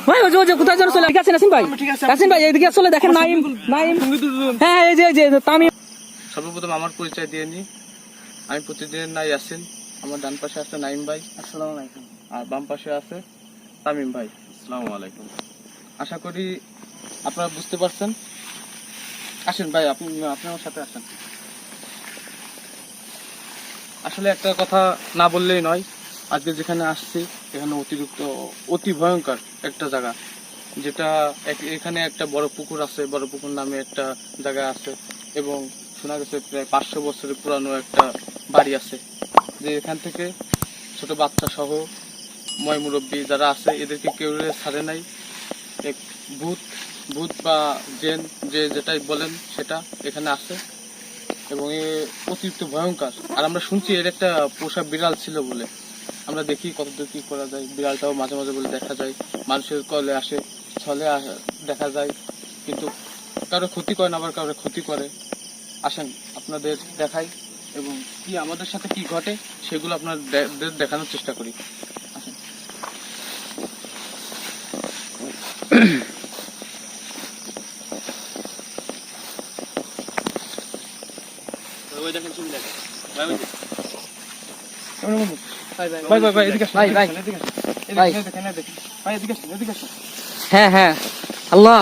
ভাই ওই যে কোথায় যেন চলে গেছেন নাসিম ভাই। নাসিম ভাই এদিকে আসলে দেখেন নাইম নাইম। হ্যাঁ এই যে তামিম। সর্বপ্রথম আমার পরিচয় দিয়ে নিই। আমি প্রতিদিনের নাই ইয়াসিন। আমার ডান পাশে আছে নাইম ভাই, আসসালামু আলাইকুম। আর বাম পাশে আছে তামিম ভাই। আসসালামু আলাইকুম। আশা করি আপনারা বুঝতে পারছেন। আসেন ভাই, আপনি আমার সাথে আসেন। আসলে একটা কথা না বললেই নয়, আজকে যেখানে আসছি এখানে অতি ভয়ঙ্কর একটা জায়গা, যেটা এখানে একটা বড় পুকুর আছে, বড় পুকুর নামে একটা জায়গা আছে, এবং শোনা গেছে প্রায় 500 বছরের পুরানো একটা বাড়ি আছে, যে এখান থেকে ছোট বাচ্চা সহ ময় মুরব্বী যারা আছে এদেরকে কেউ ছাড়ে নাই। এক ভূত ভূত বা জেন যে যেটাই বলেন সেটা এখানে আছে, এবং এ অতিরিক্ত ভয়ঙ্কর। আর আমরা শুনছি এর একটা পোষা বিড়াল ছিল বলে। আমরা দেখি কতদূর কি করা যায়। বিড়ালটাও মাঝে মাঝে বলে দেখা যায়, মানুষের কলে আসে, ছলে দেখা যায়, কিন্তু কারো ক্ষতি করে না, আবার কারো ক্ষতি করে। আসেন আপনাদের দেখাই, এবং কি আমাদের সাথে কি ঘটে সেগুলো আপনাদের দেখানোর চেষ্টা করি। আসেন। হ্যাঁ হ্যাঁ আল্লাহ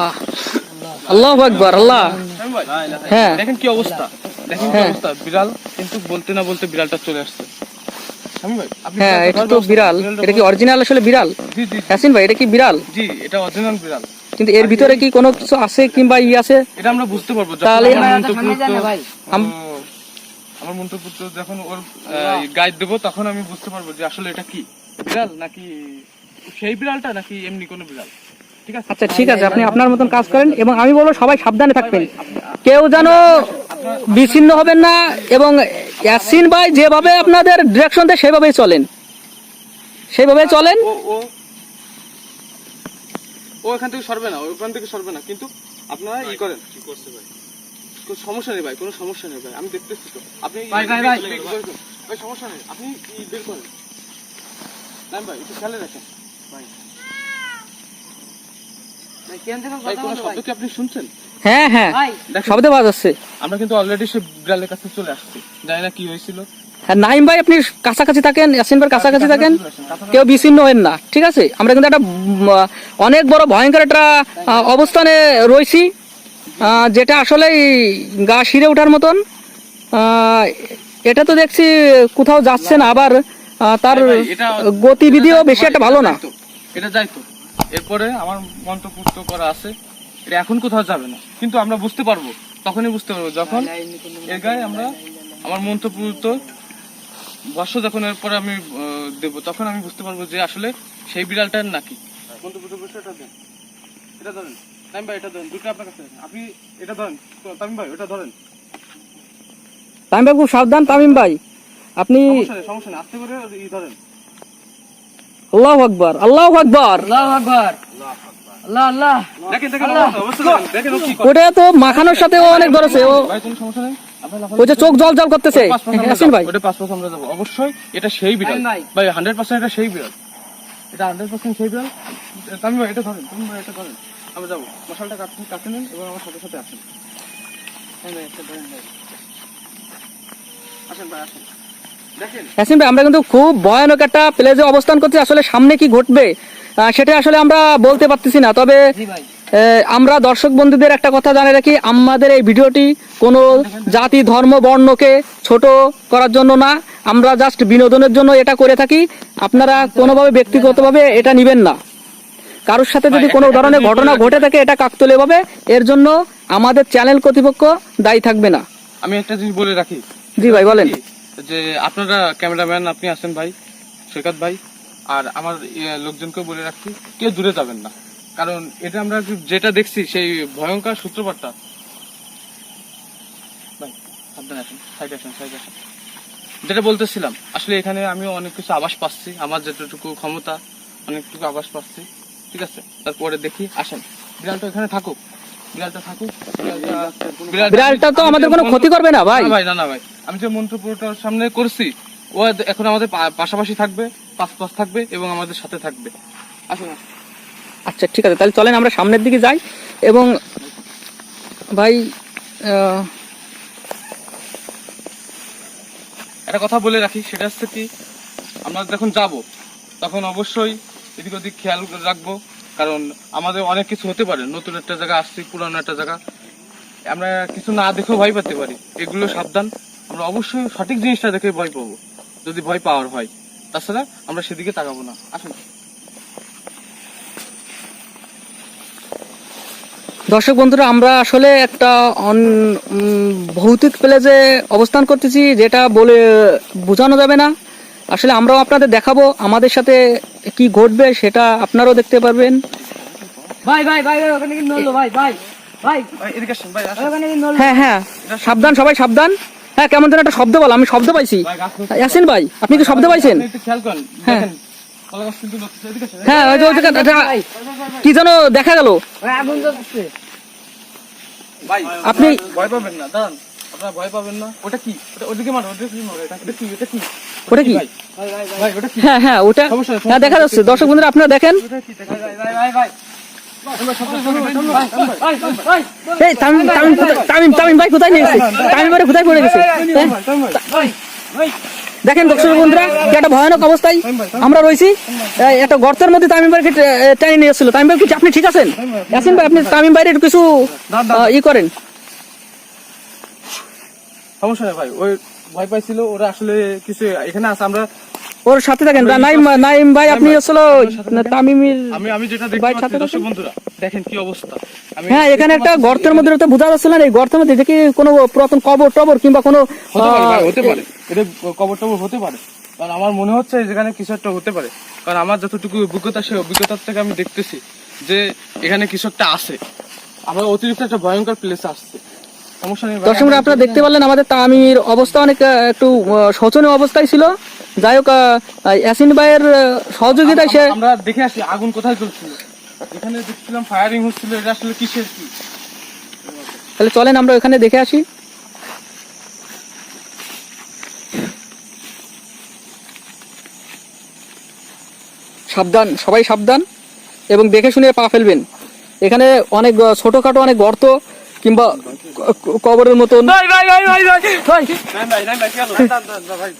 আল্লাহু আকবার। আল্লাহ হ্যাঁ দেখেন কি অবস্থা, দেখেন কি অবস্থা। বিড়াল কিন্তু বলতে না বলতে বিড়ালটা চলে আসছে। হ্যাঁ এটা তো বিড়াল। এটা কি অরিজিনাল আসলে বিড়াল? জি জি ইয়াসিন ভাই এটা কি বিড়াল? জি, এটা অরিজিনাল বিড়াল। কিন্তু এর ভিতরে কি কোনো কিছু আছে কিংবা আছে? এটা আমরা বুঝতে পারবো তাহলে আমার মন্তব্য যখন ওর গাইড দেবো তখন আমি বুঝতে পারবো যে আসলে এটা কি বিড়াল, নাকি সেই বিড়ালটা, নাকি এমনি কোনো বিড়াল। ঠিক আছে? আচ্ছা ঠিক আছে, আপনি আপনার মতন কাজ করেন, এবং আমি বলবো সবাই সাবধানে থাকবেন, কেউ যেন বিচ্ছিন্ন হবেন না, এবং ইয়াসিন ভাই যেভাবে আপনাদের ডিরেকশন দেয় সেভাবেই চলেন, সেইভাবেই চলেন। ও এখান থেকে সরবে না, ওখান থেকে সরবে না, কিন্তু আপনারা ই করেন। কি করছে ভাই? কোনো সমস্যা নেই ভাই, কোনো সমস্যা নেই ভাই, আমি দেখতেছি তো। আপনি ভাই সমস্যা নেই, আপনি বের করেন। নাম ভাই একটু খেয়ালে রাখেন ভাই। কোনো শব্দ কি আপনি শুনছেন? হ্যাঁ হ্যাঁ শব্দ বাজাচ্ছে। আমরা কিন্তু অলরেডি সে বিড়ালের কাছে চলে আসছি, জানি না কি হয়েছিল। হ্যাঁ নাইম ভাই আপনি কাছাকাছি থাকেন, ইয়াসিন ভাই কাছাকাছি থাকেন, কেউ বিচ্ছিন্ন হবেন না। ঠিক আছে? আমরা কিন্তু একটা অনেক বড় ভয়ঙ্কর একটা অবস্থানে রয়েছি, যেটা আসলেই গা শিরে ওঠার মতন। এটা তো দেখছি কোথাও যাচ্ছে না, আবার তার গতিবিধিও বেশি একটা ভালো না। এটা যাই তো, এরপরে আমার মন্ত্রপুষ্ট করা আছে, এটা এখন কোথাও যাবে না, কিন্তু আমরা বুঝতে পারবো, তখনই বুঝতে পারবো যখন এর গায়ে আমরা আমার মন্ত্রপুষ্ট বর্ষ যখন এরপরে আমি দেবো, তখন আমি বুঝতে পারবো যে আসলে সেই বিড়ালটার নাকি। মন্ত্রপুষ্ট এটা দেন, এটা ধরেন তামিম ভাই, এটা ধরেন, দুটো আপনার কাছে আপনি এটা ধরেন তামিম ভাই, ওটা ধরেন। তামিম ভাই খুব সাবধান। তামিম ভাই আপনি সমস্যা নেই, আস্তে করে ধরেন। আল্লাহু আকবার, আল্লাহু আকবার, আল্লাহু আকবার, আল্লাহ আল্লাহ। দেখেন দেখেন দেখেন ওটা তো মাখানোর সাথে অনেক ধরেছে। ও ভাই কোনো সমস্যা নেই, ওই যে চোখ জল জল করতেছে। ইয়াসিন ভাই ওটা 5% আমরা যাব অবশ্যই। এটা সেই বিড়াল ভাই, 100% এটা সেই বিড়াল, এটা 100% সেই বিড়াল। তামিম ভাই এটা ধরেন, তামিম ভাই এটা ধরেন, আমরা যাবো। মশালটা কাটে নেন এবং আমার সাথে সাথে আসেন। আসেন ভাই আসেন। দেখেন ইয়াসিন ভাই আমরা কিন্তু খুব ভয়ানক একটা প্লেসে অবস্থান করছি, আসলে সামনে কি ঘটবে সেটা আসলে আমরা বলতে পারতেছি না। তবে আমরা দর্শক বন্ধুদের একটা কথা জানিয়ে রাখি, আমাদের এই ভিডিওটি কোনো জাতি ধর্ম বর্ণকে ছোট করার জন্য না, আমরা জাস্ট বিনোদনের জন্য এটা করে থাকি। আপনারা কোনোভাবে ব্যক্তিগতভাবে এটা নেবেন না। কারোর সাথে যদি কোনো ধরনের ঘটনা ঘটে থাকে এটা কাকতালীয়ভাবে, এর জন্য আমাদের চ্যানেল কর্তৃপক্ষ দায়ী থাকবে না। আমি একটা জিনিস বলে রাখি। জি ভাই বলেন। যে আপনারা ক্যামেরাম্যান আপনি আছেন ভাই, সৈকত ভাই, আর আমার লোকজনকে বলে রাখছি, কেউ দূরে যাবেন না, কারণ এটা আমরা যেটা দেখছি সেই ভয়ঙ্কর সূত্রপাতটা। ভাই সাবধানে আসেন, সাইডে আসেন, সাইডে আসেন। যেটা বলতেছিলাম, আসলে এখানে আমি অনেক কিছু আভাস পাচ্ছি, আমার যেটুকু ক্ষমতা অনেকটুকু আভাস পাচ্ছি। ঠিক আছে? তারপরে দেখি, আসেন। বিড়ালটা এখানে থাকুক, বিড়ালটা থাকুক। বিড়ালটা তো আমাদের কোনো ক্ষতি করবে না ভাই। ভাই না না ভাই, আমি যে মন্ত্রপুরটার সামনে করছি, ও এখন আমাদের পাশাপাশি থাকবে, পাশ থাকবে এবং আমাদের সাথে থাকবে। আসুন আচ্ছা ঠিক আছে, তাহলে চলেন আমরা সামনের দিকে যাই। এবং ভাই একটা কথা বলে রাখি, সেটা হচ্ছে কি, আমরা যখন যাব তখন অবশ্যই এদিক ওদিক খেয়াল রাখবো, কারণ আমাদের অনেক কিছু হতে পারে। নতুন একটা জায়গা আসছি, পুরানো একটা জায়গা, আমরা কিছু না দেখেও ভয় পেতে পারি। এগুলো সাবধান, আমরা অবশ্যই সঠিক জিনিসটা দেখে ভয় পাবো যদি ভয় পাওয়ার হয়, তাছাড়া আমরা সেদিকে তাকাবো না। আসুন। দর্শক বন্ধুরা, আমরা আসলে একটা ভৌতিক প্লেসে অবস্থান করতেছি, যেটা বলে বোঝানো যাবে না। আসলে আমরাও আপনাদের দেখাবো আমাদের সাথে কি ঘটবে, সেটা আপনারাও দেখতে পারবেন। ভাই ভাই ভাই ভাই, ওখানে কি নড়লো ভাই ভাই ভাই ভাই এদিকে আসুন, ভাই আসুন। ওখানে কি নড়লো? হ্যাঁ হ্যাঁ, সাবধান, সবাই সাবধান। হ্যাঁ, কেমন যেন একটা শব্দ বল, আমি শব্দ পাইছি। ভাই গাছ ইয়াসিন ভাই, আপনি কি শব্দ পাইছেন? একটু খেয়াল করেন, হ্যাঁ। দেখেন কলা গাছ কিন্তু নড়তেছে। এদিকে আসুন। হ্যাঁ, ওই যে ভাই কি যেন দেখা গেল। ভাই আগুন জ্বলছে। ভাই আপনি ভয় পাবেন না, দাঁড়ান, আপনারা ভয় পাবেন না। ওটা কি? ওটা ওদিকে মারো, ওদিকে মারো। এটা কি? এটা কি? ওটা কি? ভাই ভাই ওটা কি? হ্যাঁ হ্যাঁ, ওটা সমস্যা নেই, হ্যাঁ দেখা যাচ্ছে। দর্শক বন্ধুরা আপনারা দেখেন। ওটা কি? ভাই ভাই ভাই ভাই এই তামিম তামিম তামিম তামিম ভাই কোথায় নিয়ে গেছে? তামিম ভাই কোথায় পড়ে গেছে? দেখেন দর্শক বন্ধুরা, কি একটা ভয়ানক অবস্থায় আমরা রয়েছি। একটা গর্তের মধ্যে তামিম ভাইকে টেনে নিয়ে এসেছিল। তামিম ভাই, আপনি ঠিক আছেন? ইয়াসিন ভাই, আপনি তামিম ভাইয়ের একটু কিছু ই করেন। সমস্যা নেই ভাই, ওই ভয় পাইছিল, ওরা আসলে কিছু এখানে আছে। আমরা ওর সাথে থাকেন। নাইম নাইম ভাই, আপনি আসলে তামিমের আমি আমি যেটা দেখতে ভাইয়ের পাচ্ছি, সাথে দর্শক থাকেন। বন্ধুরা দেখেন কি অবস্থা। আমি হ্যাঁ, এখানে একটা গর্তের মধ্যে তো বোঝা যাচ্ছিল না। এই গর্তের মধ্যে দেখি কোনো পুরাতন কবর টবর কিংবা কোনো হতে পারে ভাই, হতে পারে, এটা কবর টবর হতে পারে। কারণ আমার মনে হচ্ছে যেখানে কিছু একটা হতে পারে, কারণ আমার যতটুকু অভিজ্ঞতা, সেই অভিজ্ঞতার থেকে আমি দেখতেছি যে এখানে কিছু একটা আছে। আমরা অতিরিক্ত একটা ভয়ঙ্কর প্লেসে আসছে। সমস্যা নেই ভাই। দর্শকরা আপনারা দেখতে পারলেন আমাদের তামির অবস্থা অনেক একটু শোচনীয় অবস্থায় ছিল। যাই হোক, ইয়াসিন ভাইয়ের সহযোগিতায় সে আমরা দেখে আসি আগুন কোথায় চলছিল। এখানে দেখছিলাম ফায়ারিং হচ্ছিল, এটা আসলে কিসের কি? তাহলে চলেন আমরা ওখানে দেখে আসি। সাবধান, সবাই সাবধান, এবং দেখে শুনে পা ফেলবেন। এখানে অনেক ছোটখাটো অনেক গর্ত কিংবা কবরের মতন। ভাই ভাই ভাই ভাই ভাই ভাই ভাই কি হলো? ভাই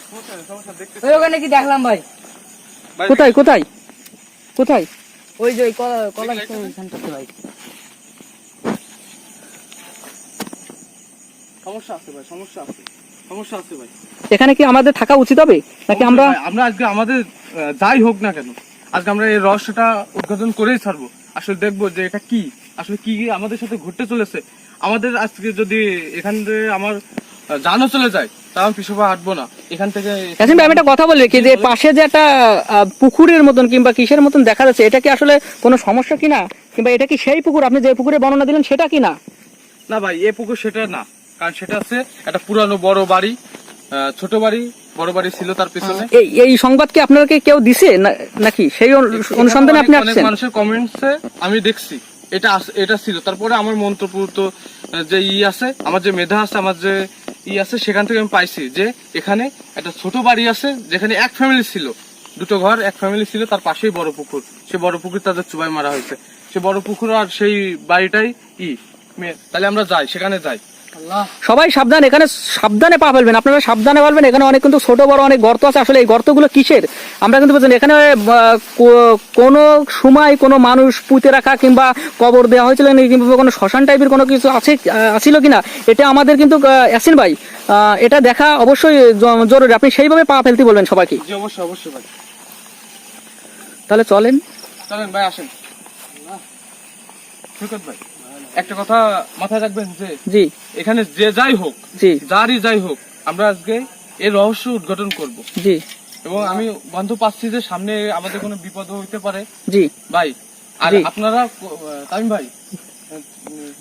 সমস্যা দেখতে ওই ওখানে কি দেখলাম ভাই? কোথায় কোথায় কোথায়? ওই যে ওই কলা কলা ওইখানটাতে ভাই। সমস্যা আছে ভাই, সমস্যা আছে, সমস্যা আছে ভাই। এখানে কি আমাদের থাকা উচিত হবে নাকি আমরা? আমরা আজকে আমাদের যাই হোক না কেন, আজকে আমরা এই রহস্যটা উদ্ঘাটন করেই ছাড়বো। আসলে দেখবো যে এটা কি, আসলে কি আমাদের সাথে ঘটতে চলেছে। আমাদের আজকে যদি এখান থেকে আমার জানও চলে যায়, তা আমি পিছু পা হাঁটবো না এখান থেকে। ইয়াসিন ভাই, আমি একটা কথা বলি কি, যে পাশে যে একটা পুকুরের মতন কিংবা কিসের মতন দেখা যাচ্ছে, এটা কি আসলে কোনো সমস্যা কিনা, কিংবা এটা কি সেই পুকুর আপনি যে পুকুরে বর্ণনা দিলেন সেটা কিনা? না ভাই, এ পুকুর সেটা না, কারণ সেটা আছে একটা পুরানো বড় বাড়ি, ছোট বাড়ি, বড় বাড়ি ছিল তার পিছনে। এই সংবাদ কি আপনাকে কেউ দিছে নাকি সেই অনুসন্ধানে আপনি অনেক আসছেন? মানুষের কমেন্টসে আমি দেখছি এটা ছিল। তারপরে আমার মন্ত্রপুত যে আছে, আমার যে মেধা আছে, আমার যে আছে, সেখান থেকে আমি পাইছি যে এখানে একটা ছোট বাড়ি আছে, যেখানে এক ফ্যামিলি ছিল, দুটো ঘর, এক ফ্যামিলি ছিল, তার পাশেই বড় পুকুর। সে বড় পুকুর তাদের চুবাই মারা হয়েছে। সে বড় পুকুর আর সেই বাড়িটাই তাহলে আমরা যাই, সেখানে যাই। সবাই সাবধান, এখানে সাবধানে পা ফেলবেন। আপনারা সাবধানে বলবেন। এখানে অনেক কিন্তু ছোট বড় অনেক গর্ত আছে। আসলে এই গর্তগুলো কিসের আমরা কিন্তু বুঝছেন। এখানে কোনো সময় কোনো মানুষ পুঁতে রাখা কিংবা কবর দেওয়া হয়েছিল নাকি, কিংবা কোনো শ্মশান টাইপের কোনো কিছু আছিল কিনা, এটা আমাদের কিন্তু ইয়াসিন ভাই এটা দেখা অবশ্যই জরুরি। আপনি সেইভাবে পা ফেলতে বলবেন সবাইকে। জি অবশ্যই, অবশ্যই ভাই। তাহলে চলেন চলেন ভাই, আসেন। সৈকত ভাই, একটা কথা মাথায় রাখবেন যে জি এখানে যে যাই হোক, জি যারই যাই হোক, আমরা আজকে এর রহস্য উদ্ঘাটন করব। জি এবং আমি বন্ধু পাচ্ছি যে সামনে আমাদের কোনো বিপদ হইতে পারে জি ভাই। আর জি। আপনারা তামিম ভাই,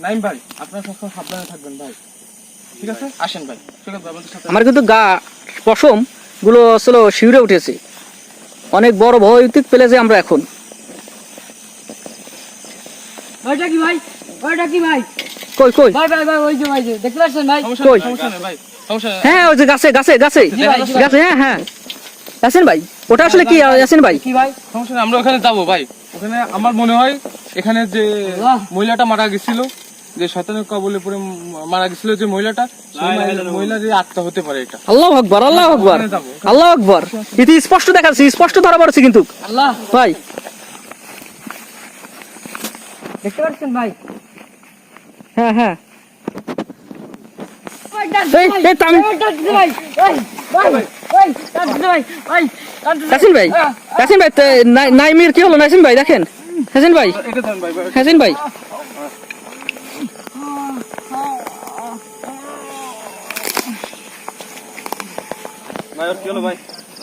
নাইম ভাই, আপনারা সবসময় সাবধানে থাকবেন ভাই, ঠিক আছে? আসেন ভাই, সৈকত ভাই আমাদের সাথে। আমার কিন্তু গা পশম গুলো আসলে শিউরে উঠেছে। অনেক বড় ভৌতিক প্লেসে আমরা এখন। ওইটা কি ভাই? ওইটা কি ভাই? কই কই? ভাই ভাই ভাই ওই যে ভাই যে দেখতে পাচ্ছেন ভাই? সমস্যা কই? নেই, সমস্যা নেই ভাই, সমস্যা নেই। হ্যাঁ, ওই যে গাছে গাছে গাছে জি ভাই, জি ভাই। গাছে। হ্যাঁ হ্যাঁ, ইয়াসিন ভাই, ওটা আসলে কি ইয়াসিন ভাই? কি ভাই? সমস্যা নেই, আমরা ওখানে যাবো ভাই। ওখানে আমার মনে হয় এখানে যে মহিলাটা মারা গেছিল, যে শয়তানের কবলে পড়ে মারা গেছিল যে মহিলাটা, মহিলা যে আত্মা হতে পারে এটা। আল্লাহু আকবার, আল্লাহু আকবার, আল্লাহু আকবার। এটি স্পষ্ট দেখা যাচ্ছে, স্পষ্ট ধরা পড়ছে কিন্তু আল্লাহ ভাই। দেখতে পাচ্ছেন ভাই? হ্যাঁ হ্যাঁ ভাই ডাকছে এই, ভাই, এই তামিম। ভাই ডাকছে ভাই, ভাই, ভাই, ভাই, ডাকছে ভাই, ভাই, ডাকছে। ইয়াসিন ভাই, ইয়াসিন ভাই, নাইমির কি হলো ইয়াসিন ভাই? দেখেন ইয়াসিন ভাই, এটা দেন ভাই, ইয়াসিন ভাই,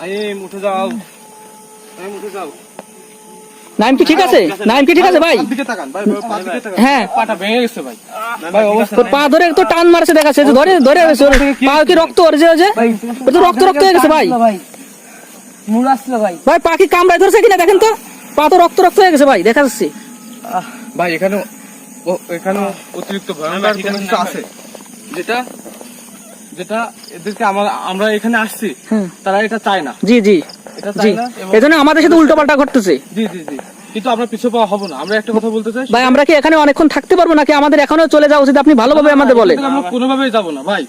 এই উঠে যাও, উঠে যাও। নাইম কি ঠিক আছে? নাইম কি ঠিক আছে ভাই? দিকে তাকান ভাই, পা দিকে তাকান। হ্যাঁ, পাটা ভেঙে গেছে ভাই, ভাই অবস্থা তোর পা ধরে তো টান মারছে দেখাচ্ছে, যে ধরে ধরে গেছে ওর পা কি রক্ত ওর যে ওর তো রক্ত রক্ত হয়ে গেছে ভাই। ভাই মুড় আসছিল ভাই। ভাই পা কি কামড়ায় ধরছে কিনা দেখেন তো, পা তো রক্ত রক্ত হয়ে গেছে ভাই, দেখা যাচ্ছে। ভাই এখানে এখানে অতিরিক্ত ভয়ঙ্কর কোনো কিছু আছে, যেটা যেটা এদেরকে আমরা এখানে আসছি, হ্যাঁ। তারা এটা চায় না, জি জি এটা জি, চায় না। এবং এজন্য আমাদের সাথে উল্টো পাল্টা ঘটতেছে। জি জি জি, কিন্তু আমরা পিছু পাওয়া হবো না। আমরা একটা কথা বলতে চাই, ভাই আমরা কি এখানে অনেকক্ষণ থাকতে পারবো নাকি আমাদের এখনো চলে যাওয়া উচিত? আপনি ভালোভাবে আমাদের বলেন। আমরা কোনোভাবেই যাবো না ভাই।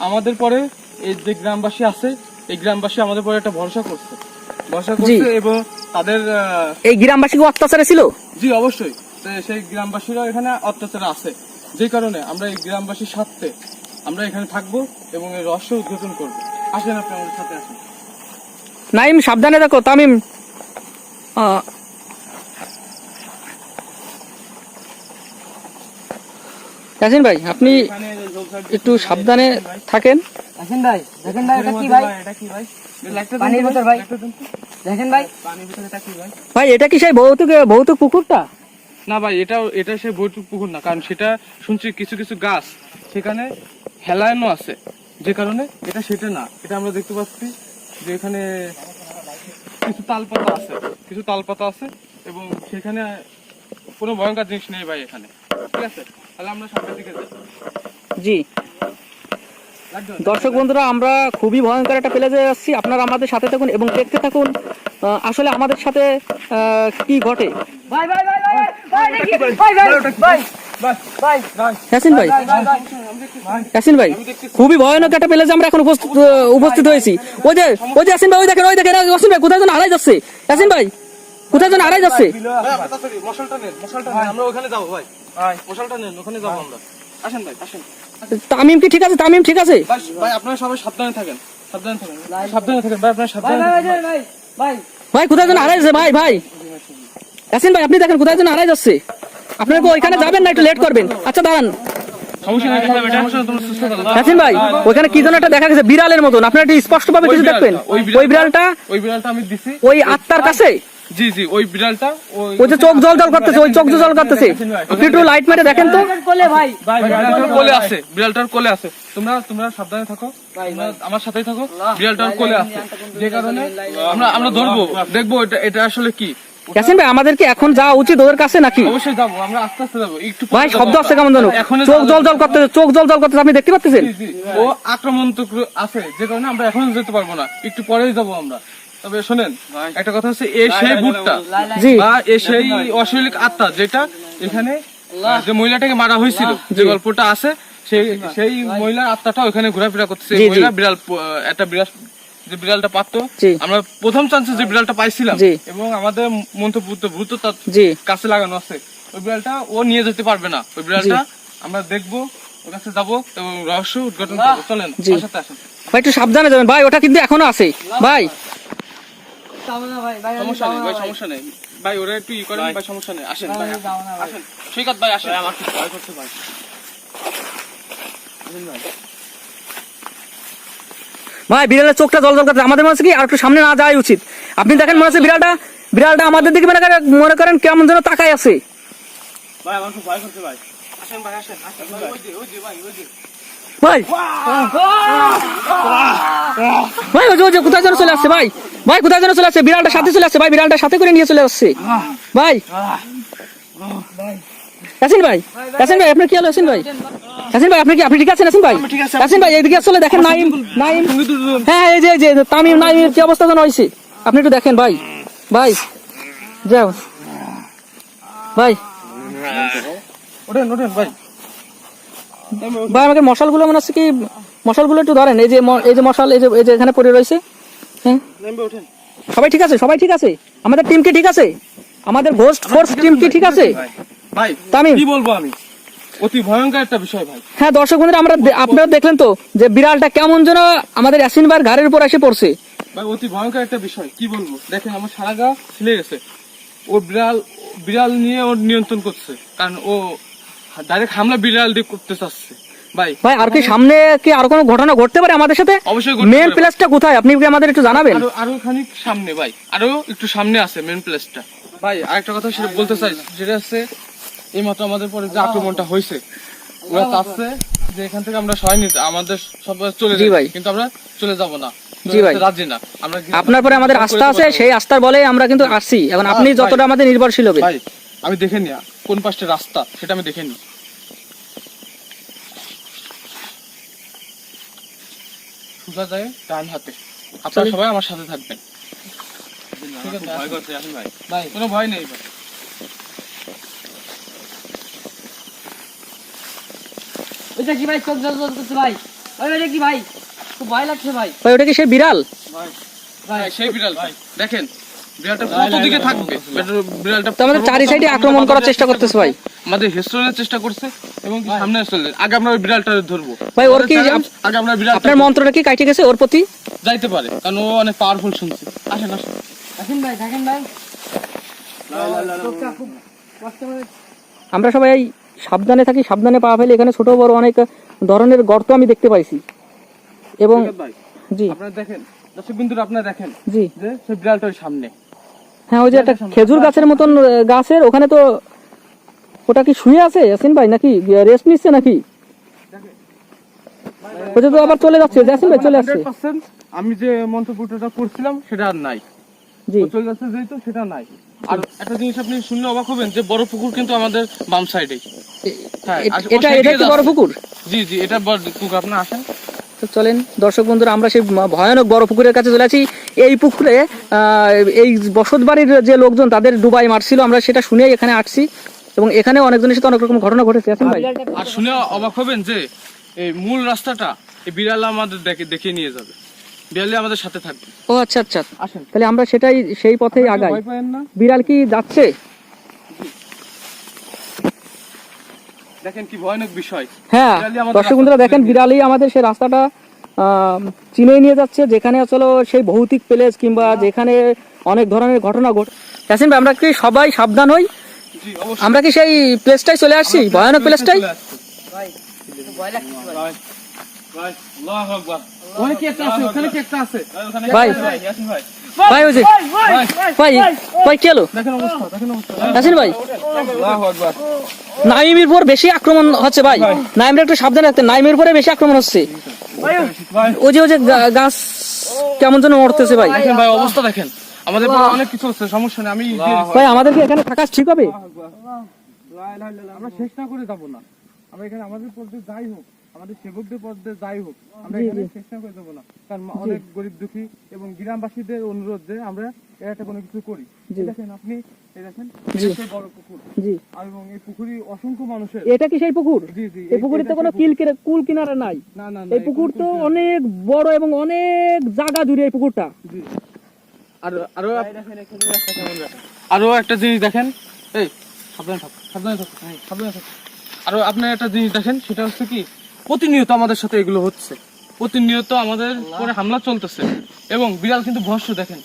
আমাদের পরে এই যে গ্রামবাসী আছে, এই গ্রামবাসী আমাদের পরে একটা ভরসা করছে এবং তাদের এই গ্রামবাসী কি অত্যাচারে ছিল? জি অবশ্যই, তো সেই গ্রামবাসীরা এখানে অত্যাচারে আছে, যে কারণে আমরা এই গ্রামবাসীর স্বার্থে আমরা এখানে থাকবো এবং এই রহস্য উদ্ঘাটন করবো। আসেন, আপনি আমাদের সাথে আসেন। নাইম সাবধানে দেখো, তামিম ইয়াসিন ভাই আপনি একটু সাবধানে থাকেন। আসেন ভাই, দেখেন ভাই এটা কি ভাই? এটা কি ভাই? পানির বোতল ভাই, দেখেন ভাই। পানির ভিতরে এটা কি ভাই? ভাই এটা কি সেই ভৌতিক ভৌতিক পুকুরটা? না ভাই, এটা সে বৈঠক পুকুর না, কারণ সেটা শুনছি কিছু কিছু গাছ সেখানে হেলানো আছে, যে কারণে এটা সেটা না। এটা আমরা দেখতে পাচ্ছি যে এখানে কিছু তালপাতা আছে এবং সেখানে কোনো ভয়ঙ্কর জিনিস নেই ভাই এখানে। ঠিক আছে, তাহলে আমরা সামনের দিকে যাই। জি দর্শক বন্ধুরা, আমরা খুবই ভয়ঙ্কর একটা প্লেসে যাচ্ছি, আপনারা আমাদের সাথে থাকুন এবং দেখতে থাকুন আসলে আমাদের সাথে কি ঘটে। ভাই ভাই ভাই ভাই ভাই দেখি ভাই ভাই ভাই ভাই ইয়াসিন ভাই, ইয়াসিন ভাই খুবই ভয়ানক একটা প্লেসে আমরা এখন উপস্থিত হয়েছি। ওই যে ইয়াসিন ভাই, ওই দেখেন ইয়াসিন ভাই কোথায় যেন হারাই যাচ্ছে। ইয়াসিন ভাই কোথায় যেন হারাই যাচ্ছে। মশালটা নেন, আমরা ওখানে যাবো ভাই, মশালটা নেন, ওখানে যাবো আমরা। আসেন ভাই, আসেন। তামিম কি ঠিক আছে? তামিম ঠিক আছে? ভাই আপনারা সবাই সাবধানে থাকেন, সাবধানে থাকেন ভাই, আপনারা সাবধানে ভাই থাকেন। ভাই ভাই ভাই কোথায় যেন হারাই যাচ্ছে ভাই। ভাই ইয়াসিন ভাই আপনি দেখেন কোথায় যেন হারাই যাচ্ছে। আপনারা কি ওইখানে যাবেন না একটু লেট করবেন? আচ্ছা দাঁড়ান। সমস্যা নেই, সমস্যা নেই, তোমরা সুস্থ থাকো। ইয়াসিন ভাই ওইখানে কি যেন একটা দেখা গেছে বিড়ালের মতন, আপনারা একটু স্পষ্ট ভাবে কিছু দেখবেন। ওই বিড়ালটা আমি দিছি ওই আত্মার কাছে, জি জি, ওই বিড়ালটা ওই যে চোখ জল জল করতেছে, ওই চোখ জল করতেছে। আপনি একটু লাইট মেরে দেখেন তো। কোলে ভাই বিড়ালটার কোলে আছে, বিড়ালটার কোলে আছে। তোমরা সাবধানে থাকো, আমার সাথেই থাকো। বিড়ালটার কোলে আছে, যে কারণে আমরা ধরবো, দেখবো এটা আসলে কি। ইয়াসিন ভাই আমাদের কি এখন যাওয়া উচিত ওদের কাছে নাকি? অবশ্যই যাবো, আমরা আস্তে আস্তে যাবো। একটু পরে ভাই যাবো। শব্দ আসছে কেমন জানো, এখনই চোখ যাবো। জল জল করতেছে, চোখ জল জল করতেছে, আপনি দেখতে পাচ্ছেন? জি, জি। ও আক্রমণাত্মক আছে, যে কারণে আমরা এখন যেতে পারবো না, একটু পরেই যাবো আমরা। তবে শোনেন, একটা কথা হচ্ছে, এই সেই ভূতটা জি বা এই সেই অশৈলিক আত্মা যেটা এখানে যে মহিলাটাকে মারা হয়েছিল, যে গল্পটা আছে, সেই মহিলার আত্মাটা ওখানে ঘোরাফেরা করতেছে। জি, জি। মহিলা একটা বিড়াল, যে বিড়ালটা পারতো, জি। আমরা প্রথম চান্সে যে বিড়ালটা পাইছিলাম জি। এবং আমাদের মন্ত্রপুত্র ভূত তার জি কাছে লাগানো আছে, ওই বিড়ালটা ও নিয়ে যেতে পারবে না। ওই বিড়ালটা আমরা দেখবো, ওর কাছে যাবো এবং রহস্য উদ্ঘাটন করবো। চলেন জি। আমার সাথে আসেন। ভাই একটু সাবধানে যাবেন ভাই, ওটা কিন্তু এখনো আছে ভাই। যাবো না ভাই ভাই সমস্যা নেই ভাই, সমস্যা নেই ভাই, ওরা একটু ই করেন ভাই, সমস্যা নেই। আসেন ভাই, যাবো না ভাই। আসেন। সৈকত ভাই আসেন, আমার খুব ভয় করছে ভাই। আসেন ভাই। ভাই বিড়ালের চোখটা জল জল করতেছে, আমাদের মনে হচ্ছে কি আর একটু সামনে না যাওয়াই উচিত। আপনি দেখেন মনে হচ্ছে বিড়ালটা আমাদের দিকে মনে করেন কেমন যেন তাকায় আছে। ভাই আমার খুব ভয় করছে ভাই। আসেন ভাই, আসেন আসেন ভাই। ওই যে ভাই, ওই যে ভাই ভাই ওই যে কোথায় যেন চলে আসছে ভাই। ভাই কোথায় যেন চলে আসছে, বিড়ালটা সাথে চলে আসছে ভাই, বিড়ালটা সাথে করে নিয়ে চলে আসছে ভাই। ইয়াসিন ভাই, ইয়াসিন ভাই আপনার কি হলো? ইয়াসিন ভাই, ইয়াসিন ভাই আপনি ঠিক আছেন? ইয়াসিন ভাই, ইয়াসিন ভাই এইদিকে আসলে দেখেন, নাইম হ্যাঁ এই যে তামিম, নাইমের কি অবস্থা যেন হয়েছে, আপনি একটু দেখেন ভাই। ভাই যাও ভাই, ওঠেন ওঠেন ভাই। ভাই আমাকে মশালগুলো মনে হচ্ছে কি, মশালগুলো একটু ধরেন, এই যে এই যে মশাল, এই যে এখানে পড়ে রয়েছে। হ্যাঁ নেমে ওঠেন সবাই ঠিক আছে, সবাই ঠিক আছে, আমাদের টিম কি ঠিক আছে, আমাদের ঘোস্ট ফোর্স টিম কি ঠিক আছে? ভাই। তামিম। কি বলবো আমি, অতি ভয়ঙ্কর একটা বিষয় ভাই। হ্যাঁ দর্শক বন্ধুরা, আপনারা দেখলেন তো যে বিড়ালটা কেমন যেন আমাদের ইয়াসিন ভাইয়ের ঘাড়ের উপর এসে পড়ছে। ভাই অতি ভয়ঙ্কর একটা বিষয়, কি বলবো, দেখেন আমার সারা গা ছিলে গেছে। ও বিড়াল নিয়ে ওর নিয়ন্ত্রণ করছে, কারণ ও ডাইরেক্ট হামলা বিড়াল দিয়ে করতে চাচ্ছে। ভাই ভাই আর কি সামনে কি আরো কোনো ঘটনা ঘটতে পারে আমাদের সাথে? অবশ্যই ঘটতে মেন পারে। প্লেসটা কোথায় আপনি কি আমাদের একটু জানাবেন? আরো খানিক সামনে ভাই, আরো একটু সামনে আছে মেন প্লেসটা। ভাই আরেকটা কথা সেটা বলতে চাই, যেটা হচ্ছে এই মাত্র আমাদের পরে যে আক্রমণটা হয়েছে, ওরা চাচ্ছে যে এখান থেকে আমরা সবাই নিতে, আমাদের সব চলে জি যাই, ভাই। কিন্তু আমরা চলে যাব না। জি ভাই। রাজি না আমরা। আপনার পরে আমাদের আস্থা আছে, সেই আস্থার বলে আমরা কিন্তু আসছি। এখন আপনি ভাই। যতটা আমাদের নির্ভরশীল হবে। ভাই আমি দেখে নি কোন পাশটা রাস্তা, সেটা আমি দেখে নি। সোজা যায় ডান হাতে, আপনারা সবাই আমার সাথে থাকবেন। ঠিক আছে? ভয় করছে এখন ভাই। ভাই কোনো ভয় নেই ভাই। ওইটা কি ভাই, চোখ জল জল করছে ভাই, ওইটা কি ভাই, খুব ভয় লাগছে ভাই। ভাই ওটা কি সেই বিড়াল? ভাই সেই বিড়াল ভাই, দেখেন বিড়ালটা কত দিকে থাকবে। বিড়ালটা তো আমাদের চারি সাইডে আক্রমণ করার চেষ্টা করতেছে ভাই। আমাদের হেস্টনের চেষ্টা করছে এবং কি সামনে চলে। আগে আমরা ওই বিড়ালটা ধরবো ভাই ওর কি, আগে আমরা বিড়াল আপনার মন্ত্রটা কি কাটে গেছে ওর প্রতি? যাইতে পারে, কারণ ও অনেক পাওয়ারফুল শুনছি। আসেন আসেন দেখেন ভাই, দেখেন ভাই, চোখটা খুব কষ্ট করে। আমরা সবাই সাবধানে থাকি, সাবধানে পা ফেলি। এখানে ছোট বড় অনেক ধরনের গর্ত আমি দেখতে পাইছি। এবং ভাই জি আপনারা দেখেন, দর্শক বিন্দুরা আপনারা দেখেন জি যে সেই বিড়ালটা ওই সামনে। হ্যাঁ, ওই যে একটা খেজুর গাছের মতন গাছের ওখানে, তো ওটা কি শুয়ে আছে ইয়াসিন ভাই, নাকি রেস্ট নিচ্ছে নাকি? ওটা তো আবার চলে যাচ্ছে, ইয়াসিন ভাই চলে আসছে। 100% আমি যে মন্তব্যটা করছিলাম সেটা আর নাই। জি ও চলে যাচ্ছে যেহেতু সেটা নাই। আর একটা জিনিস আপনি শুনলে অবাক হবেন যে বড় পুকুর কিন্তু আমাদের বাম সাইডে। হ্যাঁ, আর ও এটা সেদিকে কি বড় যাচ্ছে। পুকুর? জি জি এটা বড় পুকুর, আপনি আসেন। তো চলেন দর্শক বন্ধুরা, আমরা সেই ভয়ানক বড় পুকুরের কাছে চলে আছি। এই পুকুরে এই বসত বাড়ির যে লোকজন তাদের ডুবাই মারছিল, আমরা সেটা শুনেই এখানে আসছি। এবং এখানে অনেকজনের সাথে অনেক রকম ঘটনা ঘটেছে ইয়াসিন ভাই। আর শুনে অবাক হবেন যে এই মূল রাস্তাটা এই বিড়াল আমাদের দেখিয়ে নিয়ে যাবে, বিড়াল আমাদের সাথে থাকবে। ও আচ্ছা আচ্ছা, আসেন, তাহলে আমরা সেই পথেই আগাই। ভয় পাবেন না। বিড়াল কি যাচ্ছে? দেখেন কি ভয়ানক বিষয়। হ্যাঁ বিড়ালই আমাদের দর্শক বন্ধুরা রাস্তা দেখেন, চিনে বিড়ালই আমাদের সেই রাস্তাটা চিনে নিয়ে যাচ্ছে, যেখানে আসলে সেই ভৌতিক প্লেস কিংবা যেখানে অনেক ধরনের ঘটনা ঘটে। ইয়াসিন ভাই আমরা কি সবাই সাবধান হই? জি অবশ্যই। আমরা কি সেই প্লেসটাই চলে আসছি, ভয়ানক প্লেসটাই? ভাই খুব ভয় লাগছে ভাই। ভাই আল্লাহু আকবার। ওখানে কি একটা আছে, ওখানে কি একটা আছে। ভাই ইয়াসিন ভাই ভাই ওই যে ভাই ভাই কি হলো দেখেন অবস্থা, দেখেন অবস্থা। ইয়াসিন ভাই? আল্লাহু আকবার। নাইমের উপর বেশি আক্রমণ হচ্ছে ভাই, নাইমের একটু সাবধানে রাখতে, নাইমের উপরে বেশি আক্রমণ হচ্ছে। ভাই ওই যে গাছ কেমন যেন মরতেছে ভাই। দেখেন ভাই অবস্থা দেখেন, আমাদের পরে অনেক কিছু হচ্ছে, সমস্যা নেই। আমি ভাই আমাদের কি এখানে থাকা ঠিক হবে? আমরা শেষ না করে যাবো না, আমরা এখানে আমাদের পর্যায়ে যাই হোক, আমাদের সেবকদের পর্যায়ে যাই হোক, আমরা এখানে শেষ না করে যাবো না। কারণ অনেক গরিব দুঃখী এবং গ্রামবাসীদের অনুরোধ যে আমরা এর একটা কোনো কিছু করি। জি। দেখেন আপনি, এই দেখেন জি। সেই বড় পুকুর, জি, আর এবং এই পুকুরি অসংখ্য মানুষের। এটা কি সেই পুকুর? জি জি এই পুকুরে তো কোনো কুল কিনারা নাই। না না এই পুকুর তো অনেক বড় এবং অনেক জায়গা জুড়ে এই পুকুরটা। জি। আরো একটা জিনিস দেখেন, এই সাবধানে থাকো, সাবধানে থাকো, সাবধানে থাকো। আরো আপনার একটা জিনিস দেখেন, সেটা হচ্ছে কি প্রতিনিয়ত আমাদের সাথে এগুলো হচ্ছে, প্রতিনিয়ত আমাদের পরে হামলা চলতেছে। এবং বিড়াল কিন্তু ভস্য, দেখেন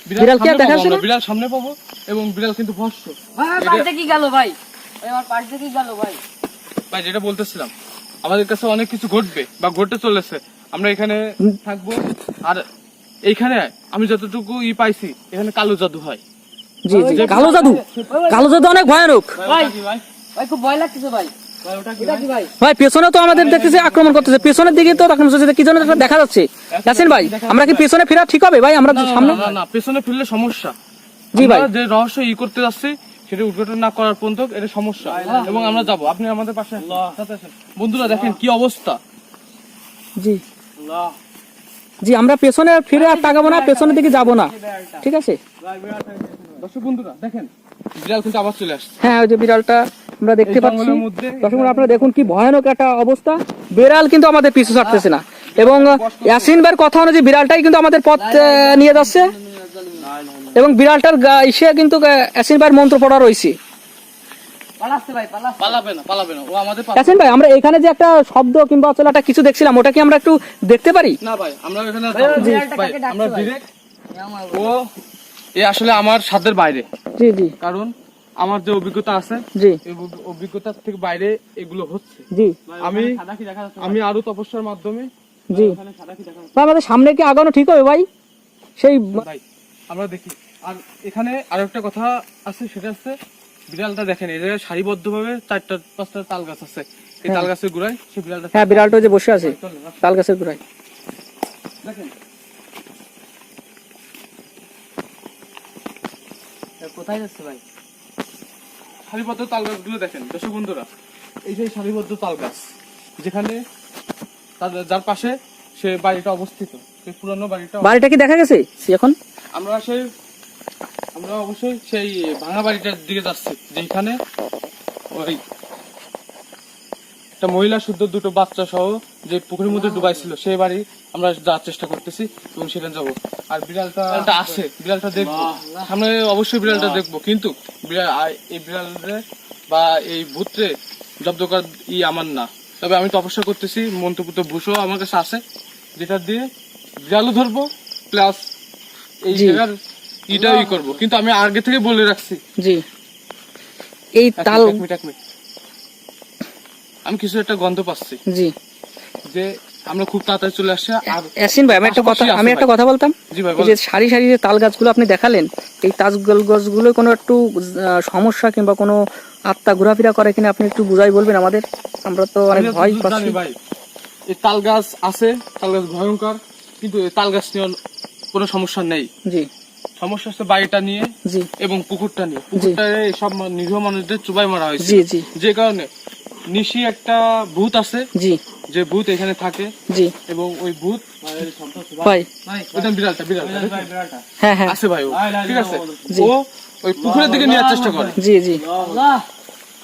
বিড়াল কি আর সামনে দেখা পাবো যাচ্ছে আমরা, না? বিড়াল সামনে পাবো এবং বিড়াল কিন্তু ভস্য। ভাই আমার পাশে কি গেল ভাই, ভাই আমার পাশে কি গেল ভাই। ভাই যেটা বলতেছিলাম, আমাদের কাছে অনেক কিছু ঘটবে বা ঘটতে চলেছে, আমরা এখানে থাকবো। আর এইখানে আমি যতটুকু পাইছি, এখানে কালো জাদু হয়। জি জি, কালো জাদু, কালো জাদু অনেক ভয়ানক ভাই ভাই ভাই খুব ভয় লাগছে ভাই। ওটা কি এটা কি ভাই? ভাই। পেছনে তো আমাদের দেখতেছে আক্রমণ করতেছে, পেছনের দিকে তো আক্রমণ করতেছে, কি যেন একটা দেখা যাচ্ছে। ইয়াসিন ভাই আমরা কি পেছনে ফেরা ঠিক হবে ভাই? আমরা সামনে, না না, পেছনে ফিরলে সমস্যা। জি ভাই। আমরা যে রহস্য করতে যাচ্ছি সেটা উদ্ঘাটন না করার পর্যন্ত এটা সমস্যা, এবং আমরা যাব। আপনি আমাদের পাশে সাথে আসেন। বন্ধুরা দেখেন কি অবস্থা। জি জি, আমরা পেছনে ফিরে আর তাকাবো না, পেছনের দিকে যাব না, ঠিক আছে? দর্শক বন্ধুরা দেখেন, বিড়াল কিন্তু আবার চলে আসছে। হ্যাঁ ওই যে বিড়ালটা আমরা দেখতে এই পাচ্ছি। জঙ্গলের মধ্যে দর্শক বন্ধুরা, আপনারা দেখুন কি ভয়ানক একটা অবস্থা। বিড়াল কিন্তু আমাদের পিছু ছাড়তেছে না, এবং ইয়াসিন ভাইয়ের কথা অনুযায়ী বিড়ালটাই কিন্তু আমাদের পথ নিয়ে যাচ্ছে, এবং বিড়ালটার ইসে কিন্তু ইয়াসিন ভাইয়ের মন্ত্র পড়া রয়েছে। পালাচ্ছে ভাই, পালাচ্ছে। পালাবে না ও আমাদের ইয়াসিন ভাই, আমরা এখানে যে একটা শব্দ কিংবা চলে একটা কিছু দেখছিলাম, ওটা কি আমরা একটু দেখতে পারি? না ভাই, আমরা এখানে ভাই, ওই বিড়ালটা ভাই, কাকে ডাকছে আমরা ভাই? ডিরেক্ট ও এ আসলে আমার সাধ্যের বাইরে, জি জি কারণ আমার যে অভিজ্ঞতা আছে জি এই অভিজ্ঞতার থেকে বাইরে এগুলো হচ্ছে। জি আমি আরো তপস্যার মাধ্যমে জি ভাই, আমাদের সামনে কি আগানো ঠিক হবে ভাই? সেই ভাই আমরা দেখি। আর এখানে আরো একটা কথা আছে, সেটা হচ্ছে বিড়ালটা দেখেন এই জায়গায় সারিবদ্ধভাবে 4-5টা তাল গাছ আছে, এই তাল গাছের গোড়ায় সেই বিড়ালটা হ্যাঁ, বিড়ালটা যে বসে আছে তাল গাছের গোড়ায়। দেখেন। কোথায় যাচ্ছে ভাই? সারিবদ্ধ তাল গাছগুলো দেখেন দর্শক বন্ধুরা, এই যে সারিবদ্ধ তাল গাছ, যেখানে যার পাশে সে বাড়িটা অবস্থিত, সেই পুরানো বাড়িটা। বাড়িটা কি দেখা গেছে এখন? আমরা অবশ্যই সেই ভাঙা বাড়িটার দিকে যাচ্ছি, যেখানে ওই একটা মহিলা শুদ্ধ 2টো বাচ্চা সহ যে পুকুরের মধ্যে ডুবাইছিল, সেই বাড়ি আমরা যাওয়ার চেষ্টা করতেছি এবং সেখানে যাবো। আর বিড়ালটা আছে, বিড়ালটা দেখবো সামনে, অবশ্যই বিড়ালটা দেখবো, কিন্তু এই বিড়ালের বা এই ভূতরে জব্দ করার আমার না। তবে আমি তপস্যা করতেছি, মন্ত্রপুত্র ভূষও আমার কাছে আছে, যেটা দিয়ে বিড়ালও ধরবো প্লাস এই জায়গার ইটাই করবো। কিন্তু আমি আগে থেকে বলে রাখছি, জি এই তাল, এক মিনিট, আমি কিছু একটা গন্ধ পাচ্ছি, জি যে আমরা খুব তাড়াতাড়ি চলে আসছি। আর ইয়াসিন ভাই, আমি একটা কথা বলতাম। জি ভাই, এই যে সারি সারি যে তাল গাছগুলো আপনি দেখালেন, এই তাল গাছগুলো কোনো একটু সমস্যা কিংবা কোনো আত্মা ঘোরাফেরা করে কিনা আপনি একটু বুঝাই বলবেন আমাদের? আমরা তো অনেক ভয় পাচ্ছি ভাই। এই তাল গাছ আছে, তাল গাছ ভয়ঙ্কর, কিন্তু এই তাল গাছ নিয়ে কোনো সমস্যা নেই। জি সমস্যা হচ্ছে বাড়িটা নিয়ে জি এবং পুকুরটা নিয়ে। পুকুরটারে সব নিরীহ মানুষদের চুবাই মারা হয়েছে, জি জি যে কারণে নিশি একটা ভূত আছে, জি যে ভূত এখানে থাকে, জি এবং ওই ভূত ভাই, বিড়ালটা হ্যাঁ হ্যাঁ আছে ভাই, ঠিক আছে, ও ওই পুকুরের দিকে নেওয়ার চেষ্টা করে, জি জি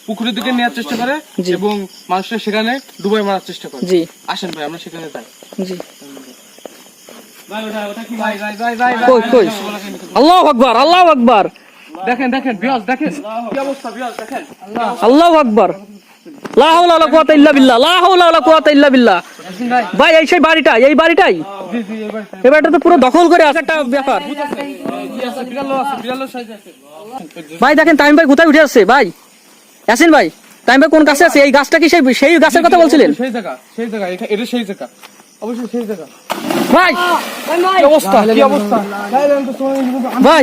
পুকুরের দিকে নেওয়ার চেষ্টা করে এবং মানুষের সেখানে ডুবাই মারার চেষ্টা করে। জি আসেন ভাই, আমরা সেখানে যাই। জি ভাই ভাই ভাই ভাই কই কই, আল্লাহু আকবার, আল্লাহু আকবার, দেখেন বিয়াস, দেখেন কি অবস্থা বিয়াস, দেখেন আল্লাহু আকবার, লা হাওলা ওয়ালা কুওয়াতা ইল্লা বিল্লাহ, লা হাওলা ওয়ালা কুওয়াতা ইল্লা বিল্লাহ। ইয়াসিন ভাই, ভাই এই সেই বাড়িটাই, এই বাড়িটাই, জি জি এবার এই বাড়িটা তো পুরো দখল করে আছে একটা ব্যাপার। বিড়ালও সাইজ আছে। ভাই দেখেন তামিম ভাই কোথায় উঠে আসছে ভাই? ইয়াসিন ভাই, তামিম ভাই কোন গাছে আছে? এই গাছটা কি সেই গাছের কথা বলছিলেন? সেই জায়গা এটা সেই জায়গা, অবশ্যই সেই জায়গা। ভাই ভাই কি অবস্থা, কি অবস্থা ভাই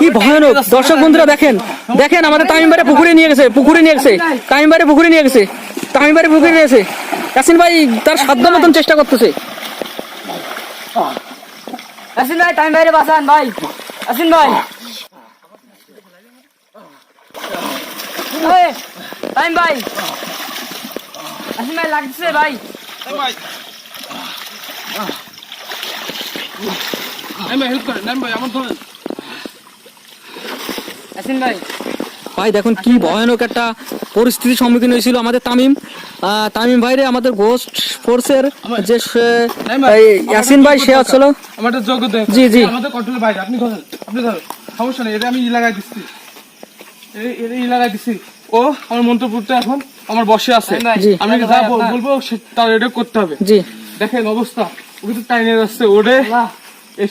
কি ভয়ানক! দর্শক বন্ধুরা দেখেন, দেখেন আমাদের তামিম ভাইরে পুকুরে নিয়ে গেছে, তামিম ভাইরে পুকুরে নিয়ে গেছে। ইয়াসিন ভাই তার সাধ্য মতন চেষ্টা করতেছে। ইয়াসিন ভাই, টাইম বাইরে বাঁচান ভাই। ইয়াসিন ভাই, ওই টাইম ভাই, ইয়াসিন ভাই লাগছে ভাই। হেল্প করেন ভাই, আমার ধরেন। ইয়াসিন ভাই, ভাই দেখুন কি ভয়ানক একটা পরিস্থিতির সম্মুখীন হয়েছিল আমাদের তামিম ভাইরে, আমাদের গোস্ট ফোর্সের যে ইয়াসিন ভাই, সে আসলে আমার একটা যোগ্য দেখ, জি জি আমাদের কন্ট্রোলের বাইরে। আপনি ধরেন সমস্যা নেই, এটা আমি লাগাই দিচ্ছি, লাগাই দিচ্ছি। ও আমার মন্ত্রপুরটা এখন আমার বসে আছে, জি। আমি যা বলবো তার এটা করতে হবে। জি দেখেন অবস্থা, ওকে তো টাইনে যাচ্ছে ওরে,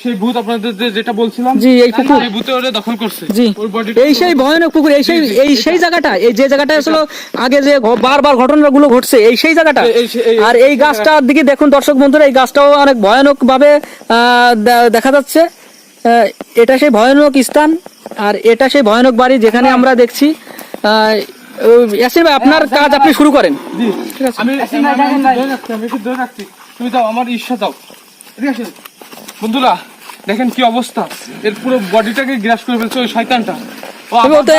সেই ভূত আপনাদের যেটা বলছিলাম, জি, এই পুকুর, এই ভূতে ওরে দখল করছে। জি ওর বডি এই সেই ভয়ানক পুকুর, এই সেই জায়গাটা, এই যে জায়গাটা আসলে আগে যে বারবার ঘটনাগুলো ঘটছে, এই সেই জায়গাটা। আর এই গাছটার দিকে দেখুন দর্শক বন্ধুরা, এই গাছটাও অনেক ভয়ানক ভাবে দেখা যাচ্ছে। এটা সেই ভয়ানক স্থান, আর এটা সেই ভয়ানক বাড়ি যেখানে আমরা দেখছি। ইয়াসিন ভাই, আপনার কাজ আপনি শুরু করেন। জি, ঠিক আছে। আমি একটু ধরে রাখছি, তুমি যাও, আমার ঈর্ষা দাও। ঠিক আছে বন্ধুরা, দেখেন কি অবস্থা, এর পুরো বডিটাকে গ্রাস করে ফেলছে ওই শয়তানটা। ও তবে ওতে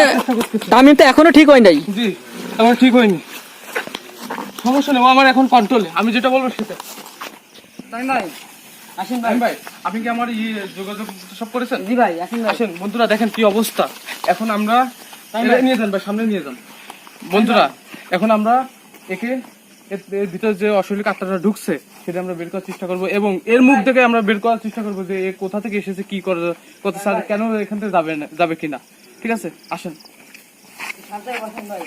তামিম তো এখনো ঠিক হয় নাই। জি, আমার ঠিক হয়নি, সমস্যা নেই, ও আমার এখন কন্ট্রোলে, আমি যেটা বলবো সেটা। টাইম ভাই, ইয়াসিন ভাই। টাইম ভাই, আপনি কি আমার যোগাযোগ সব করেছেন? জি ভাই, ইয়াসিন ভাই। আসেন বন্ধুরা, দেখেন কি অবস্থা। এখন আমরা নিয়ে যান ভাই, সামনে নিয়ে যান। বন্ধুরা এখন আমরা একে এর ভিতরে যে অশরীর আত্মাটা ঢুকছে সেটা আমরা বের করার চেষ্টা করবো এবং এর মুখ থেকে আমরা বের করার চেষ্টা করবো যে এ কোথা থেকে এসেছে, কি করে, কত সাল, কেন এখান থেকে যাবে কিনা। ঠিক আছে, আসেন। শান্তায় বসেন ভাই।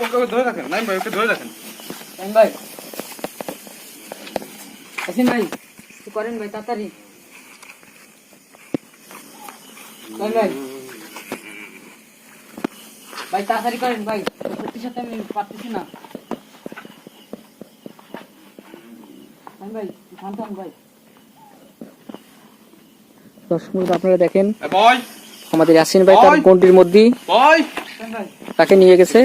ওকে ধরে রাখেন, নাইম ভাই ওকে ধরে রাখেন। নাইম ভাই আসেন ভাই, একটু করেন ভাই তাড়াতাড়ি। নাইম ভাই ভাই তাড়াতাড়ি করেন ভাই, সত্যি সাথে আমি পারতেছি না। নাইম ভাই শান্ত হন ভাই। দর্শক বন্ধু আপনারা দেখেন বয় আমাদের ইয়াসিন ভাই তার গন্ডির মধ্যেই বয় ভাই তাকে নিয়ে গেছে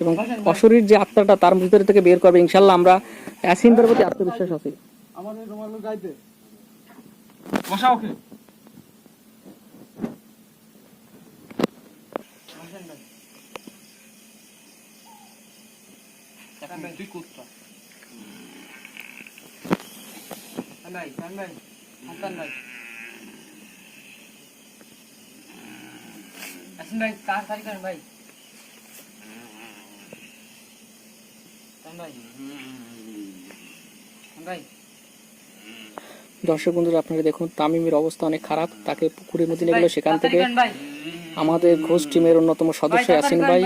এবং অশরীর যে আত্মাটা তার ভিতরে থেকে বের করবে ইনশাল্লাহ। আমরা ইয়াসিন ভাইয়ের প্রতি আত্মবিশ্বাস আছে। আমাদের রুমাল গাইতে বসা ওকে। তুই কুত্তা ভাই ভাই হাসান ভাই আসেন ভাই তাড়াতাড়ি করেন ভাই। ভাই ভাই দর্শক বন্ধুরা আপনারা দেখুন তামিমের অবস্থা অনেক খারাপ, তাকে পুকুরের মধ্যে নিয়ে গেল। সেখান থেকে ভাই আমাদের ঘোষ টিমের অন্যতম সদস্য ইয়াসিন ভাই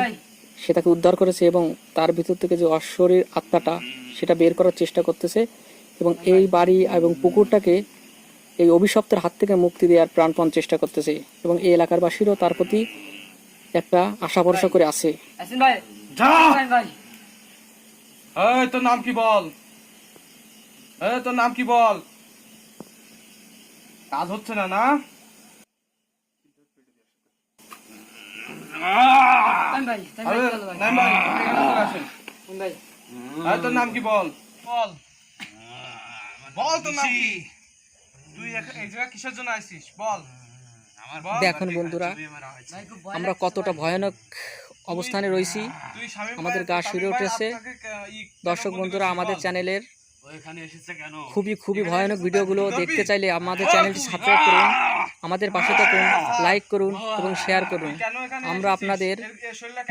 সে তাকে উদ্ধার করেছে এবং তার ভিতর থেকে যে অশরীর আত্মাটা সেটা বের করার চেষ্টা করতেছে এবং এই বাড়ি এবং পুকুরটাকে এই অভিশপ্তের হাত থেকে মুক্তি দেওয়ার প্রাণপণ চেষ্টা করতেছে এবং এই এলাকার বাসীরও তার প্রতি একটা আশা ভরসা করে আছে। আসেন ভাই যা ভাই এই তোর নাম কি বল, এই তোর নাম কি বল। কাজ হচ্ছে না না? ভাই আরে নাইম ভাই এখানে চলে আসেন। ভাই এই তোর নাম কি বল, বল বল তোর নাম কি, তুই এই জায়গা কিসের জন্য আইছিস বল। দেখুন বন্ধুরা আমরা কতটা ভয়ানক অবস্থানে রয়েছি, তুই স্বামী আমাদের গা শিউরে উঠেছে। দর্শক বন্ধুরা আমাদের চ্যানেলের খুবই ভয়ানক ভিডিওগুলো দেখতে চাইলে আমাদের চ্যানেলটি সাবস্ক্রাইব করুন, আমাদের পাশে থাকুন, লাইক করুন এবং শেয়ার করুন। আমরা আপনাদের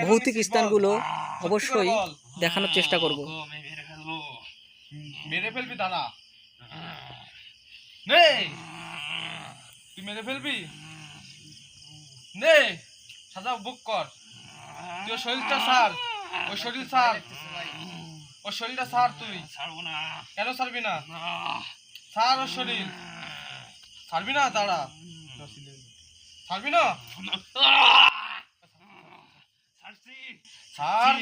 ভৌতিক স্থানগুলো অবশ্যই দেখানোর চেষ্টা করব। মেরে ফেলবি দাদা, নে তুই মেরে ফেলবি, নে সাদা বুক কর, তুই ওর শরীরটা ছাড়, ওই শরীর ছাড়, ওর শরীরটা ছাড়, তুই ছাড়বো না। কেন ছাড়বি না? ছাড় ওর শরীর, ছাড়বি না? দাঁড়া, ছাড়বি না? ছাড়।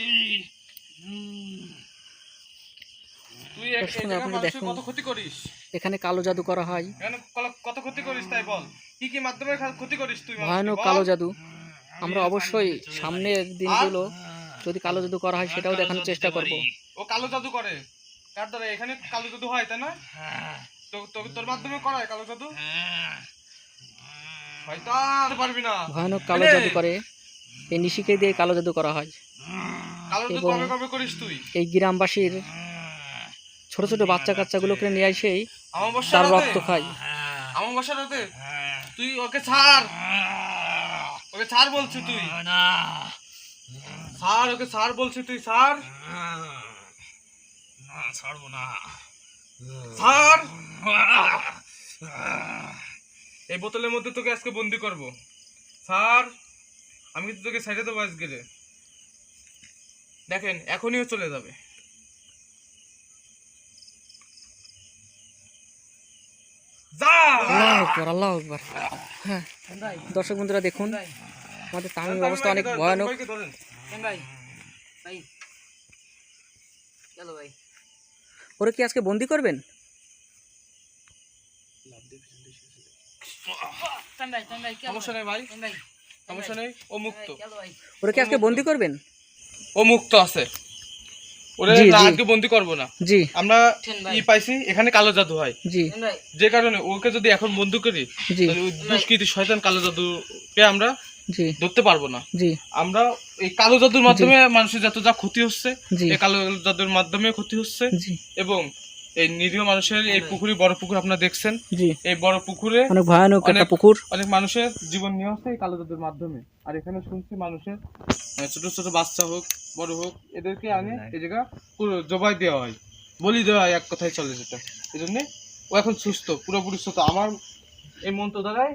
তুই এই জায়গায় মানুষের কত ক্ষতি করিস, এখানে কালো জাদু করা হয়, এখানে কত ক্ষতি করিস তাই বল, কি কি মাধ্যমে ক্ষতি করিস তুই? ভয়ানক কালো জাদু। আমরা অবশ্যই সামনের দিনগুলো যদি কালো জাদু করা হয় সেটাও দেখানোর চেষ্টা করব। ও কালো জাদু করে কার দ্বারা? এখানে কালো জাদু হয় তাই না? তোর মাধ্যমে করায় কালো জাদু? শয়তান, পারবি না। ভয়ানক কালো জাদু করে, এই নিশিকে দিয়ে কালো জাদু করা হয় কালো জাদু এবং কবে কবে করিস তুই? এই গ্রামবাসীর ছোট ছোট বাচ্চা কাচ্চাগুলোকে নিয়ে এসেই অমাবস্যা তার রাতে? রক্ত খায়। অমাবস্যা রাতে? তুই ওকে ছাড়, ওকে ছাড় বলছি, তুই ছাড়, ওকে ছাড় বলছি, তুই ছাড়। ছাড়বো না, ছাড়। এই বোতলের মধ্যে তোকে আজকে বন্দি করবো, ছাড়। আমি কিন্তু তোকে সাইডে দেবো আজকে রে। দেখেন এখনইও চলে যাবে। যা। আল্লাহু আকবার, আল্লাহু আকবার। হ্যাঁ ভাই দর্শক বন্ধুরা দেখুন ভাই আমাদের তামিমের অবস্থা অনেক ভয়ানক। ভাই ভাই চলো ভাই। ওরা কি আজকে বন্দি করবেন? ভাই সমস্যা নেই ভাই, সমস্যা নেই, ও মুক্ত। ওরা কি আজকে বন্দি করবেন? ও মুক্ত আছে, ওরে জি, জি। আজকে বন্দি করবো না। জি আমরা ভাই। ই পাইছি এখানে কালো জাদু হয়, জি যে কারণে ওকে যদি এখন বন্দি করি জি তাহলে ওই দুষ্কৃতী শয়তান কালো জাদুকে আমরা জি ধরতে পারবো না। জি আমরা এই কালো জাদুর মাধ্যমে মানুষের যত যা ক্ষতি হচ্ছে জি এই কালো জাদুর মাধ্যমে ক্ষতি হচ্ছে জি এবং এই নিরীহ মানুষের এই পুকুরে, বড় পুকুর আপনারা দেখছেন, জি, এই বড় পুকুরে অনেক ভয়ানক একটা পুকুর। অনেক মানুষের জীবন নিয়ে হচ্ছে এই কালো জাদুর মাধ্যমে। আর এখানে শুনছি মানুষের ছোট ছোট বাচ্চা হোক বড় হোক এদেরকে আনে এই জায়গা পুরো জবাই দেওয়া হয়, বলি দেওয়া হয়, এক কথায় চলে যেটা। এই জন্যে ও এখন সুস্থ, পুরোপুরি সুস্থ। আমার এই মন্ত্র দ্বারাই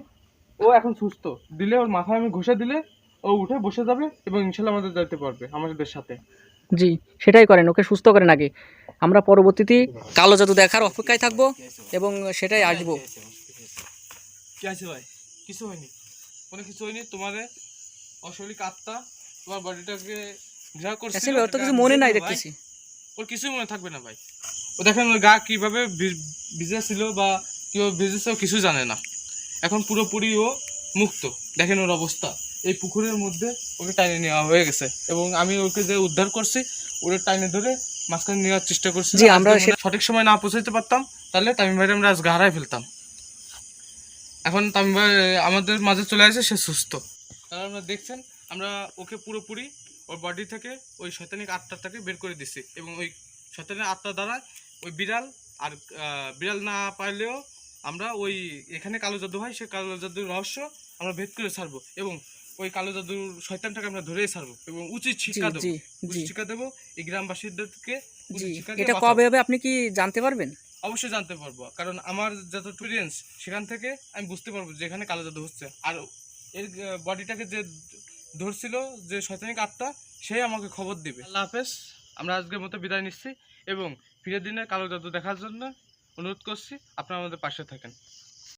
ও এখন সুস্থ। দিলে ওর মাথায় আমি ঘষে দিলে ও উঠে বসে যাবে এবং ইনশাল্লাহ আমাদের যাইতে পারবে আমাদের সাথে। জি, সেটাই করেন, ওকে সুস্থ করেন আগে। আমরা পরবর্তীতে কালো জাদু দেখার অপেক্ষায় থাকবো এবং সেটাই আসবো। কি আছে ভাই? কিছু হয়নি, কোনো কিছু হয়নি। তোমার অশরীরিক আত্মা তোমার বডিটাকে ঘৃণা করছে। ওর তো কিছু মনে নাই দেখতেছি। ওর কিছুই মনে থাকবে না ভাই। ও দেখেন ওর গা কিভাবে ভিজে ছিল বা কিভাবে ভিজেছে ও কিছু জানে না। এখন পুরোপুরি ও মুক্ত। দেখেন ওর অবস্থা। এই পুকুরের মধ্যে ওকে টাইনে নেওয়া হয়ে গেছে এবং আমি ওকে যে উদ্ধার করছি ওরে টাইনে ধরে মাঝখানে নেওয়ার চেষ্টা করছি। জি, আমরা সঠিক সময় না পৌঁছাতে পারতাম তাহলে তামিম ভাইরে আমরা আজ হারাই ফেলতাম। এখন তামিম ভাই আমাদের মাঝে চলে আসে, সে সুস্থ। কারণ আমরা দেখছেন আমরা ওকে পুরোপুরি ওর বডি থেকে ওই শয়তানিক আত্মাটাকে বের করে দিচ্ছি এবং ওই শয়তানিক আত্মা দ্বারা ওই বিড়াল আর বিড়াল না পাইলেও আমরা ওই এখানে কালো জাদু হয়, সেই কালো জাদুর রহস্য আমরা ভেদ করে ছাড়বো এবং ওই কালো জাদুর শয়তানটাকে আমরা ধরেই ছাড়বো এবং উচিত শিক্ষা দেবো। উচিত শিক্ষা দেবো এই গ্রামবাসীদেরকে। এটা কবে হবে আপনি কি জানতে পারবেন? অবশ্যই জানতে পারবো, কারণ আমার যত এক্সপিরিয়েন্স সেখান থেকে আমি বুঝতে পারবো যে এখানে কালো জাদু হচ্ছে। আর এর বডিটাকে যে ধরছিল যে শয়তানিক আত্মা, সে আমাকে খবর দিবে। আল্লাহ হাফেজ। আমরা আজকের মতো বিদায় নিচ্ছি এবং ফিরে দিনের কালো জাদু দেখার জন্য অনুরোধ করছি, আপনারা আমাদের পাশে থাকেন।